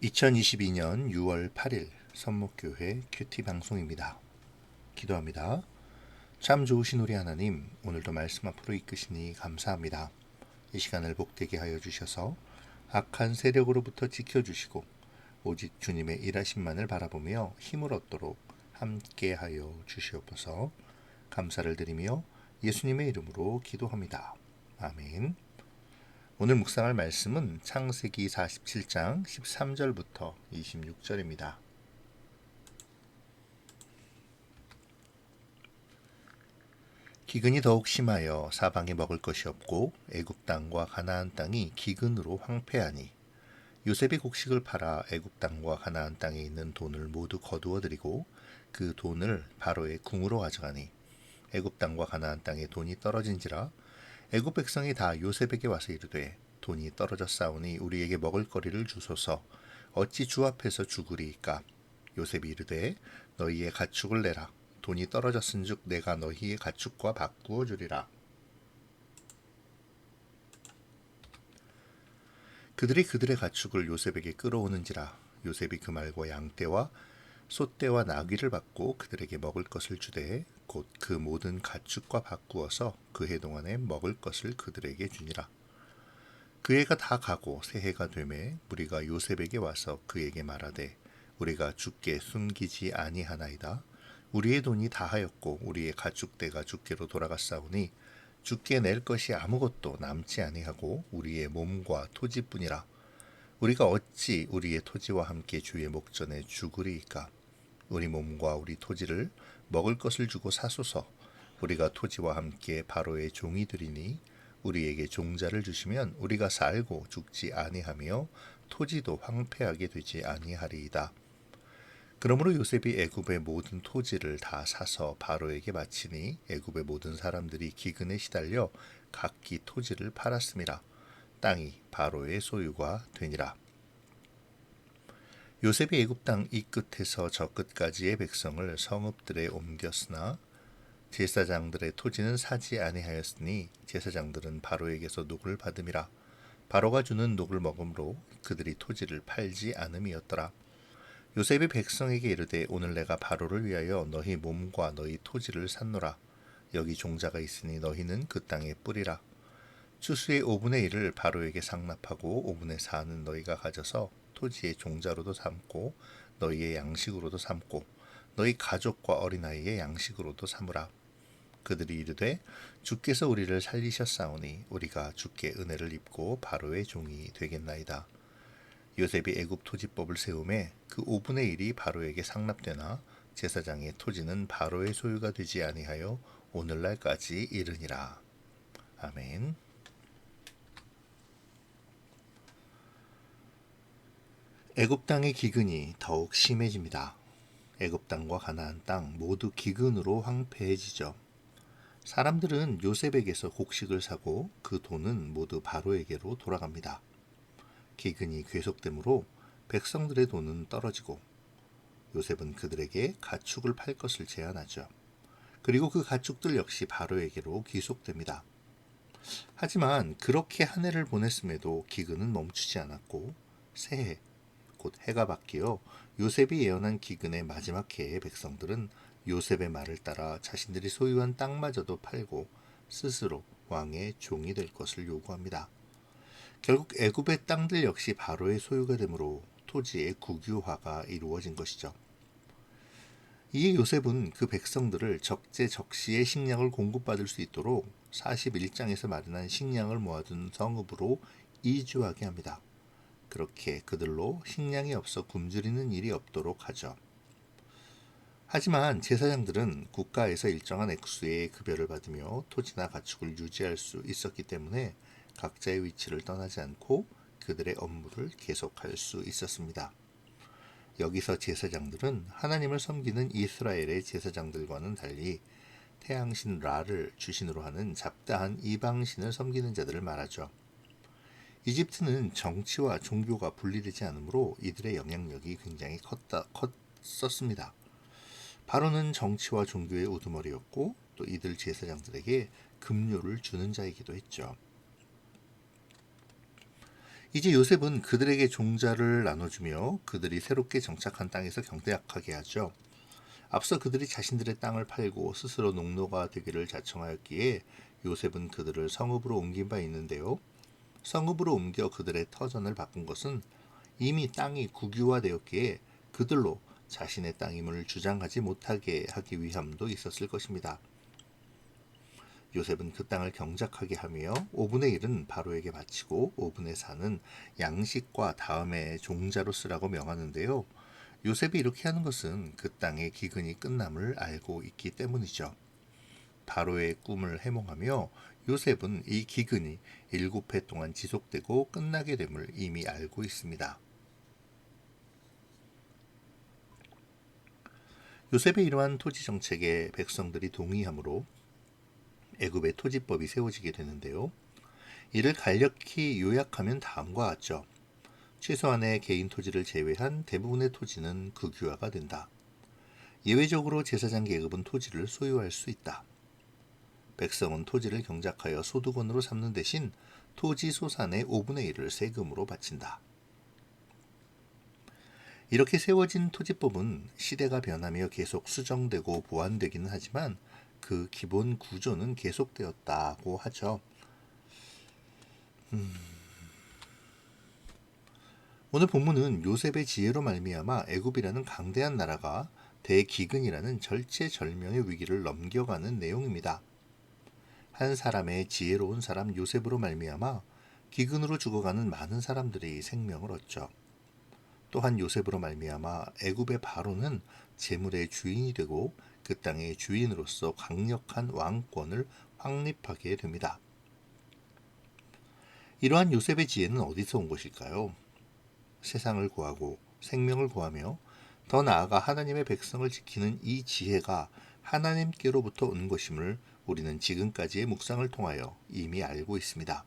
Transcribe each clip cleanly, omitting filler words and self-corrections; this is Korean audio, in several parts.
2022년 6월 8일 선목교회 큐티 방송입니다. 기도합니다. 참 좋으신 우리 하나님, 오늘도 말씀 앞으로 이끄시니 감사합니다. 이 시간을 복되게 하여 주셔서 악한 세력으로부터 지켜주시고 오직 주님의 일하심만을 바라보며 힘을 얻도록 함께 하여 주시옵소서. 감사를 드리며 예수님의 이름으로 기도합니다. 아멘. 오늘 묵상할 말씀은 창세기 47장 13절부터 26절입니다. 기근이 더욱 심하여 사방에 먹을 것이 없고 애굽 땅과 가나안 땅이 기근으로 황폐하니 요셉이 곡식을 팔아 애굽 땅과 가나안 땅에 있는 돈을 모두 거두어 들이고 그 돈을 바로의 궁으로 가져가니 애굽 땅과 가나안 땅에 돈이 떨어진지라 애굽 백성이 다 요셉에게 와서 이르되 돈이 떨어졌사오니 우리에게 먹을 거리를 주소서. 어찌 주 앞에서 죽으리이까. 요셉이 이르되 너희의 가축을 내라. 돈이 떨어졌은즉 내가 너희의 가축과 바꾸어 주리라. 그들이 그들의 가축을 요셉에게 끌어오는지라. 요셉이 그 말과 양떼와 소떼와 나귀를 받고 그들에게 먹을 것을 주되 곧 그 모든 가축과 바꾸어서 그 해 동안에 먹을 것을 그들에게 주니라. 그 해가 다 가고 새해가 되매 무리가 요셉에게 와서 그에게 말하되 우리가 주께 숨기지 아니하나이다. 우리의 돈이 다하였고 우리의 가축대가 주께로 돌아갔사오니 주께 낼 것이 아무것도 남지 아니하고 우리의 몸과 토지뿐이라. 우리가 어찌 우리의 토지와 함께 주의 목전에 죽으리이까. 우리 몸과 우리 토지를 먹을 것을 주고 사소서. 우리가 토지와 함께 바로의 종이 되리니 우리에게 종자를 주시면 우리가 살고 죽지 아니하며 토지도 황폐하게 되지 아니하리이다. 그러므로 요셉이 애굽의 모든 토지를 다 사서 바로에게 바치니 애굽의 모든 사람들이 기근에 시달려 각기 토지를 팔았음이라. 땅이 바로의 소유가 되니라. 요셉이 애굽 땅 이 끝에서 저 끝까지의 백성을 성읍들에 옮겼으나 제사장들의 토지는 사지 아니하였으니 제사장들은 바로에게서 녹을 받음이라. 바로가 주는 녹을 먹음으로 그들이 토지를 팔지 않음이었더라. 요셉이 백성에게 이르되 오늘 내가 바로를 위하여 너희 몸과 너희 토지를 샀노라. 여기 종자가 있으니 너희는 그 땅에 뿌리라. 추수의 5분의 1을 바로에게 상납하고 5분의 4는 너희가 가져서 토지의 종자로도 삼고 너희의 양식으로도 삼고 너희 가족과 어린아이의 양식으로도 삼으라. 그들이 이르되 주께서 우리를 살리셨사오니 우리가 주께 은혜를 입고 바로의 종이 되겠나이다. 요셉이 애굽 토지법을 세우매 그 5분의 1이 바로에게 상납되나 제사장의 토지는 바로의 소유가 되지 아니하여 오늘날까지 이르니라. 아멘. 애굽 땅의 기근이 더욱 심해집니다. 애굽 땅과 가나안 땅 모두 기근으로 황폐해지죠. 사람들은 요셉에게서 곡식을 사고 그 돈은 모두 바로에게로 돌아갑니다. 기근이 계속되므로 백성들의 돈은 떨어지고 요셉은 그들에게 가축을 팔 것을 제안하죠. 그리고 그 가축들 역시 바로에게로 귀속됩니다. 하지만 그렇게 한 해를 보냈음에도 기근은 멈추지 않았고 새해 곧 해가 바뀌어 요셉이 예언한 기근의 마지막 해에 백성들은 요셉의 말을 따라 자신들이 소유한 땅마저도 팔고 스스로 왕의 종이 될 것을 요구합니다. 결국 애굽의 땅들 역시 바로의 소유가 되므로 토지의 국유화가 이루어진 것이죠. 이에 요셉은 그 백성들을 적재적시에 식량을 공급받을 수 있도록 41장에서 마련한 식량을 모아둔 성읍으로 이주하게 합니다. 그렇게 그들로 식량이 없어 굶주리는 일이 없도록 하죠. 하지만 제사장들은 국가에서 일정한 액수의 급여를 받으며 토지나 가축을 유지할 수 있었기 때문에 각자의 위치를 떠나지 않고 그들의 업무를 계속할 수 있었습니다. 여기서 제사장들은 하나님을 섬기는 이스라엘의 제사장들과는 달리 태양신 라를 주신으로 하는 잡다한 이방신을 섬기는 자들을 말하죠. 이집트는 정치와 종교가 분리되지 않으므로 이들의 영향력이 굉장히 컸었습니다. 바로는 정치와 종교의 우두머리였고 또 이들 제사장들에게 급료를 주는 자이기도 했죠. 이제 요셉은 그들에게 종자를 나눠주며 그들이 새롭게 정착한 땅에서 경대하게 하죠. 앞서 그들이 자신들의 땅을 팔고 스스로 농노가 되기를 자청하였기에 요셉은 그들을 성읍으로 옮긴 바 있는데요. 성읍으로 옮겨 그들의 터전을 바꾼 것은 이미 땅이 국유화되었기에 그들로 자신의 땅임을 주장하지 못하게 하기 위함도 있었을 것입니다. 요셉은 그 땅을 경작하게 하며 5분의 1은 바로에게 바치고 5분의 4는 양식과 다음에 종자로 쓰라고 명하는데요. 요셉이 이렇게 하는 것은 그 땅의 기근이 끝남을 알고 있기 때문이죠. 바로의 꿈을 해몽하며 요셉은 이 기근이 7해 동안 지속되고 끝나게 됨을 이미 알고 있습니다. 요셉의 이러한 토지 정책에 백성들이 동의하므로 애굽의 토지법이 세워지게 되는데요. 이를 간략히 요약하면 다음과 같죠. 최소한의 개인 토지를 제외한 대부분의 토지는 국유화가 된다. 예외적으로 제사장 계급은 토지를 소유할 수 있다. 백성은 토지를 경작하여 소득원으로 삼는 대신 토지 소산의 5분의 1을 세금으로 바친다. 이렇게 세워진 토지법은 시대가 변하며 계속 수정되고 보완되기는 하지만 그 기본 구조는 계속되었다고 하죠. 오늘 본문은 요셉의 지혜로 말미암아 애굽이라는 강대한 나라가 대기근이라는 절체절명의 위기를 넘겨가는 내용입니다. 한 사람의 지혜로운 사람 요셉으로 말미암아 기근으로 죽어가는 많은 사람들이 생명을 얻죠. 또한 요셉으로 말미암아 애굽의 바로는 재물의 주인이 되고 그 땅의 주인으로서 강력한 왕권을 확립하게 됩니다. 이러한 요셉의 지혜는 어디서 온 것일까요? 세상을 구하고 생명을 구하며 더 나아가 하나님의 백성을 지키는 이 지혜가 하나님께로부터 온 것임을 우리는 지금까지의 묵상을 통하여 이미 알고 있습니다.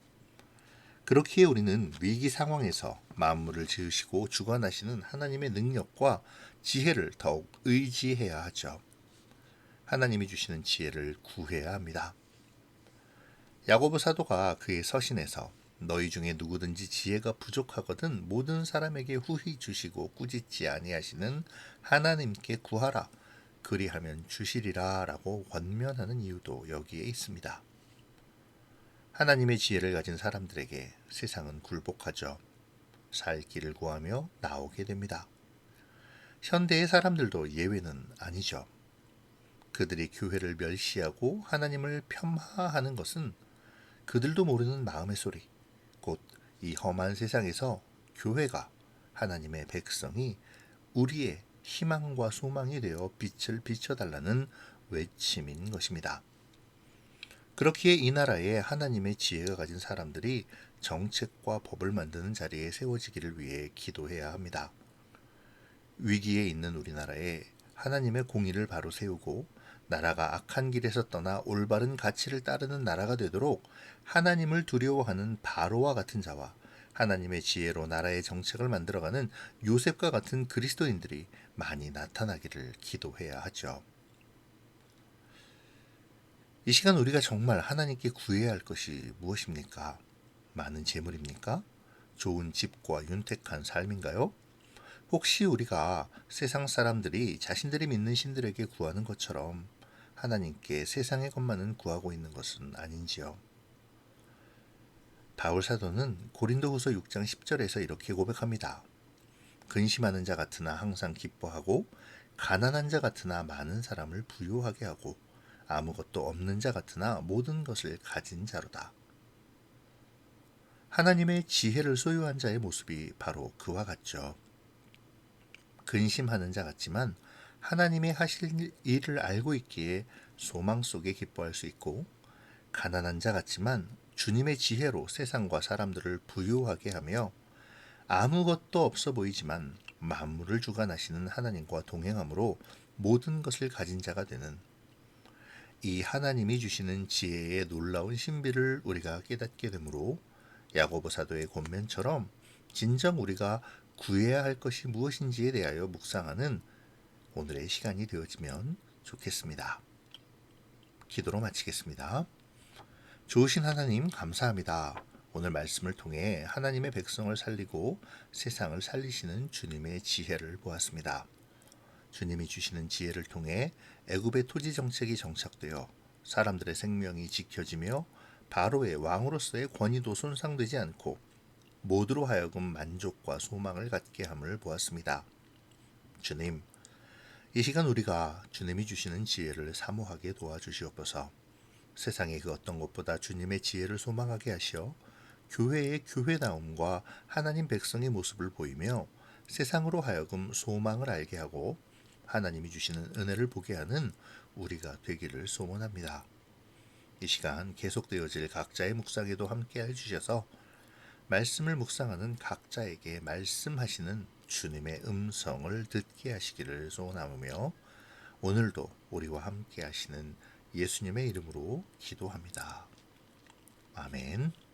그렇기에 우리는 위기 상황에서 만물을 지으시고 주관하시는 하나님의 능력과 지혜를 더욱 의지해야 하죠. 하나님이 주시는 지혜를 구해야 합니다. 야고보 사도가 그의 서신에서 너희 중에 누구든지 지혜가 부족하거든 모든 사람에게 후히 주시고 꾸짖지 아니하시는 하나님께 구하라. 그리하면 주시리라 라고 권면하는 이유도 여기에 있습니다. 하나님의 지혜를 가진 사람들에게 세상은 굴복하죠. 살 길을 구하며 나오게 됩니다. 현대의 사람들도 예외는 아니죠. 그들이 교회를 멸시하고 하나님을 폄하하는 것은 그들도 모르는 마음의 소리, 곧 이 험한 세상에서 교회가 하나님의 백성이 우리의 희망과 소망이 되어 빛을 비춰달라는 외침인 것입니다. 그렇기에 이 나라에 하나님의 지혜가 가진 사람들이 정책과 법을 만드는 자리에 세워지기를 위해 기도해야 합니다. 위기에 있는 우리나라에 하나님의 공의를 바로 세우고 나라가 악한 길에서 떠나 올바른 가치를 따르는 나라가 되도록 하나님을 두려워하는 바로와 같은 자와 하나님의 지혜로 나라의 정책을 만들어가는 요셉과 같은 그리스도인들이 많이 나타나기를 기도해야 하죠. 이 시간 우리가 정말 하나님께 구해야 할 것이 무엇입니까? 많은 재물입니까? 좋은 집과 윤택한 삶인가요? 혹시 우리가 세상 사람들이 자신들이 믿는 신들에게 구하는 것처럼 하나님께 세상의 것만은 구하고 있는 것은 아닌지요? 바울 사도는 고린도후서 6장 10절에서 이렇게 고백합니다. 근심하는 자 같으나 항상 기뻐하고 가난한 자 같으나 많은 사람을 부유하게 하고 아무것도 없는 자 같으나 모든 것을 가진 자로다. 하나님의 지혜를 소유한 자의 모습이 바로 그와 같죠. 근심하는 자 같지만 하나님의 하실 일을 알고 있기에 소망 속에 기뻐할 수 있고, 가난한 자 같지만 주님의 지혜로 세상과 사람들을 부유하게 하며 아무것도 없어 보이지만 만물을 주관하시는 하나님과 동행함으로 모든 것을 가진 자가 되는 이 하나님이 주시는 지혜의 놀라운 신비를 우리가 깨닫게 되므로 야고보 사도의 권면처럼 진정 우리가 구해야 할 것이 무엇인지에 대하여 묵상하는 오늘의 시간이 되어지면 좋겠습니다. 기도로 마치겠습니다. 좋으신 하나님 감사합니다. 오늘 말씀을 통해 하나님의 백성을 살리고 세상을 살리시는 주님의 지혜를 보았습니다. 주님이 주시는 지혜를 통해 애굽의 토지 정책이 정착되어 사람들의 생명이 지켜지며 바로의 왕으로서의 권위도 손상되지 않고 모두로 하여금 만족과 소망을 갖게 함을 보았습니다. 주님, 이 시간 우리가 주님이 주시는 지혜를 사모하게 도와주시옵소서. 세상의 그 어떤 것보다 주님의 지혜를 소망하게 하시어 교회의 교회다움과 하나님 백성의 모습을 보이며 세상으로 하여금 소망을 알게 하고 하나님이 주시는 은혜를 보게 하는 우리가 되기를 소원합니다. 이 시간 계속되어질 각자의 묵상에도 함께 해주셔서 말씀을 묵상하는 각자에게 말씀하시는 주님의 음성을 듣게 하시기를 소원하며 오늘도 우리와 함께 하시는 예수님의 이름으로 기도합니다. 아멘.